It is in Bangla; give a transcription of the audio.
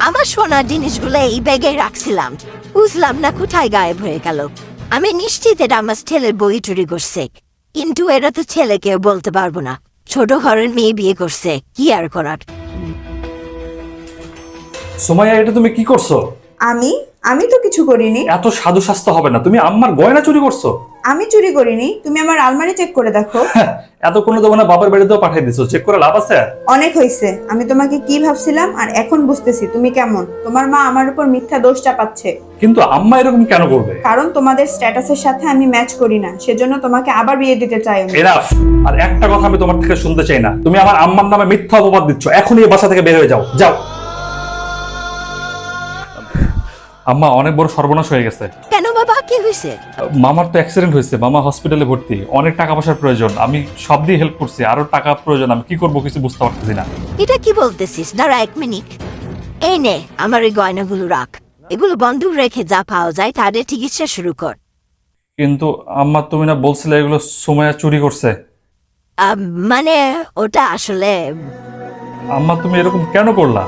আমার সোনার জিনিসগুলো এই ব্যাগে রাখছিলাম, বুঝলাম না কোথায় গায়েব হয়ে গেল। আমি নিশ্চিত এটা আমার ছেলের বই চুরি করছে, কিন্তু এটা তো ছেলেকে বলতে পারবো না। ছোট ঘরের মেয়ে বিয়ে করছে, কি আর করার। সুমাইয়া, এটা তুমি কি করছো? আমি আমি তো কিছু করিনি। এত সাধু স্বাস্থ্য হবে না, তুমি আম্মার গয়না চুরি করছো। আমি চুরি করিনি, তুমি আমার আলমারি চেক করে দেখো। এত কোনো তো মানে বাবার বাড়িতেও পাঠিয়ে দিছো, চেক করে লাভ আছে? অনেক হয়েছে। আমি তোমাকে কি ভাবছিলাম আর এখন বুঝতেছি তুমি কেমন। তোমার মা আমার উপর মিথ্যা দোষ চাপাচ্ছে। কিন্তু আম্মা এরকম কেন করবে? কারণ তোমাদের স্ট্যাটাসের সাথে আমি ম্যাচ করি না, সেজন্য তোমাকে আবার বিয়ে দিতে চাই আমি। এনাফ। আর একটা কথা আমি তোমার থেকে শুনতে চাই না, তুমি আমার আম্মার নামে মিথ্যা অপবাদ দিচ্ছ। এখনই এই বাসা থেকে বের হয়ে যাও, যাও। আম্মা, অনেক বড় সর্বনাশ হয়ে গেছে। কেন বাবা, কি হয়েছে? মামার তো অ্যাক্সিডেন্ট হয়েছে, মামা হসপিটালে ভর্তি, অনেক টাকা পয়সার প্রয়োজন। আমি সব দিয়ে হেল্প করছি, আরো টাকা প্রয়োজন। আমি কি করবো কিছু বুঝতে পারতেছি না। এটা কি বলতেছিস? দাঁড়া 1 মিনিট। এই নে আমার এই গয়নাগুলো রাখ, এগুলো বন্ধক রেখে যা পাওয়া যায় তাদের চিকিৎসা শুরু কর। কিন্তু আম্মা, তুমি না বলছিলে এগুলো সুমাইয়া চুরি করছে? মানে ওটা আসলে আম্মা, তুমি এরকম কেন করলা?